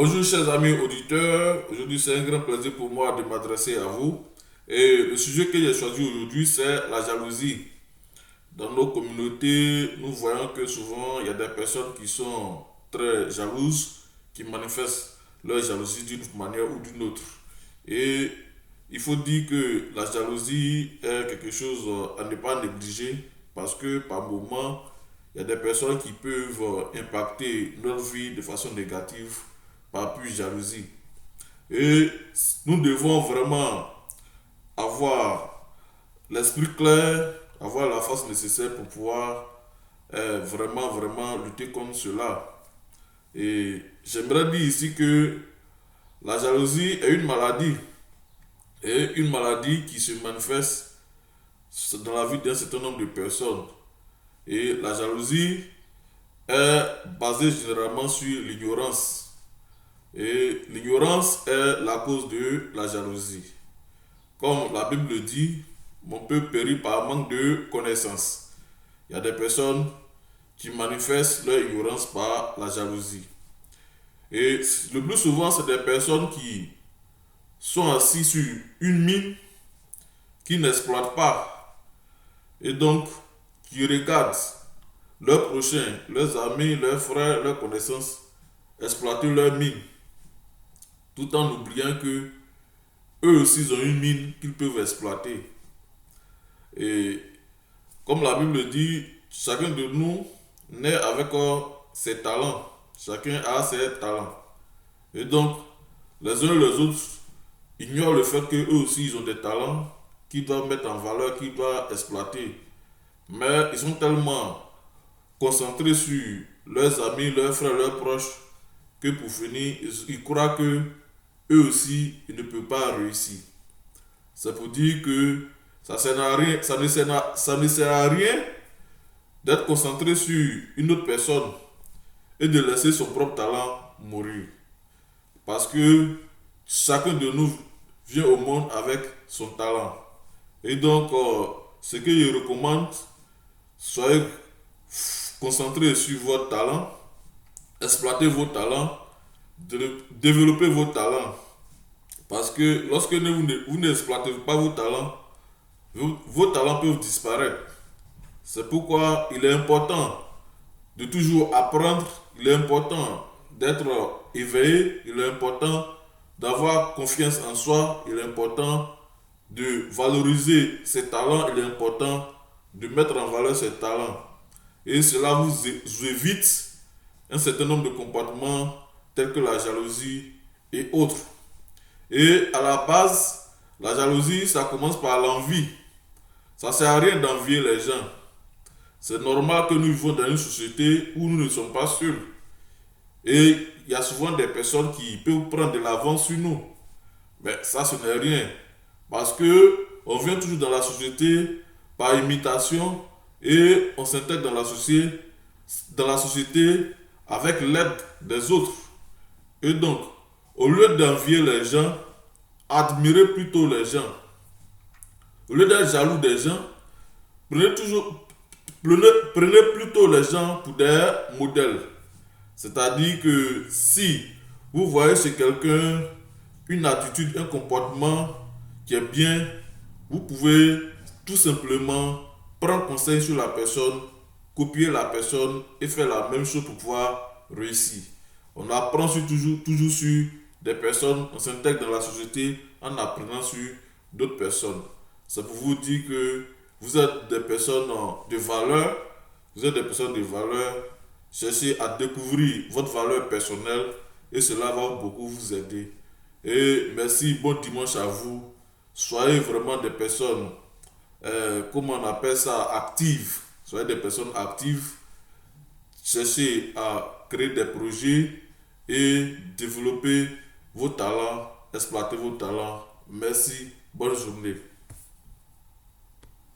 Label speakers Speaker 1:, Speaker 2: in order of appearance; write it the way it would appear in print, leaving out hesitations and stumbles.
Speaker 1: Bonjour chers amis auditeurs, aujourd'hui c'est un grand plaisir pour moi de m'adresser à vous. Et le sujet que j'ai choisi aujourd'hui c'est la jalousie. Dans nos communautés, nous voyons que souvent il y a des personnes qui sont très jalouses, qui manifestent leur jalousie d'une manière ou d'une autre. Et il faut dire que la jalousie est quelque chose à ne pas négliger parce que par moment, il y a des personnes qui peuvent impacter leur vie de façon négative par pure jalousie. Et nous devons vraiment avoir l'esprit clair, avoir la force nécessaire pour pouvoir vraiment lutter contre cela. Et j'aimerais dire ici que la jalousie est une maladie, et une maladie qui se manifeste dans la vie d'un certain nombre de personnes. Et la jalousie est basée généralement sur l'ignorance. Et l'ignorance est la cause de la jalousie. Comme la Bible le dit, mon peuple périt par manque de connaissances. Il y a des personnes qui manifestent leur ignorance par la jalousie. Et le plus souvent, c'est des personnes qui sont assises sur une mine qui n'exploitent pas. Et donc, qui regardent leurs prochains, leurs amis, leurs frères, leurs connaissances exploiter leur mine. Tout en oubliant que eux aussi ils ont une mine qu'ils peuvent exploiter. Et comme la Bible dit, chacun de nous naît avec ses talents. Chacun a ses talents. Et donc, les uns et les autres ignorent le fait qu'eux aussi ils ont des talents qu'ils doivent mettre en valeur, qu'ils doivent exploiter. Mais ils sont tellement concentrés sur leurs amis, leurs frères, leurs proches, que pour finir, ils croient que eux aussi, ils ne peuvent pas réussir. C'est pour dire que ça ne sert à rien d'être concentré sur une autre personne et de laisser son propre talent mourir. Parce que chacun de nous vient au monde avec son talent. Et donc, ce que je recommande, soyez concentrés sur votre talent, exploitez vos talents, développez vos talents. Parce que lorsque vous n'exploitez pas vos talents, vos talents peuvent disparaître. C'est pourquoi il est important de toujours apprendre, il est important d'être éveillé, il est important d'avoir confiance en soi, il est important de valoriser ses talents, il est important de mettre en valeur ses talents. Et cela vous évite un certain nombre de comportements tels que la jalousie et autres. Et à la base, la jalousie, ça commence par l'envie. Ça ne sert à rien d'envier les gens. C'est normal que nous vivons dans une société où nous ne sommes pas seuls. Et il y a souvent des personnes qui peuvent prendre de l'avance sur nous. Mais ça, ce n'est rien. Parce que on vient toujours dans la société par imitation et on s'intègre dans la société avec l'aide des autres. Et donc, au lieu d'envier les gens, admirez plutôt les gens. Au lieu d'être jaloux des gens, prenez plutôt les gens pour des modèles. C'est-à-dire que si vous voyez chez quelqu'un une attitude, un comportement qui est bien, vous pouvez tout simplement prendre conseil sur la personne, copier la personne et faire la même chose pour pouvoir réussir. On apprend toujours sur des personnes, on s'intègre dans la société en apprenant sur d'autres personnes. C'est pour vous dire que vous êtes des personnes de valeur, vous êtes des personnes de valeur, cherchez à découvrir votre valeur personnelle et cela va beaucoup vous aider. Et merci, bon dimanche à vous. Soyez vraiment des personnes, comment on appelle ça, actives. Soyez des personnes actives. Cherchez à créer des projets et développer vos talents, exploiter vos talents. Merci, bonne journée.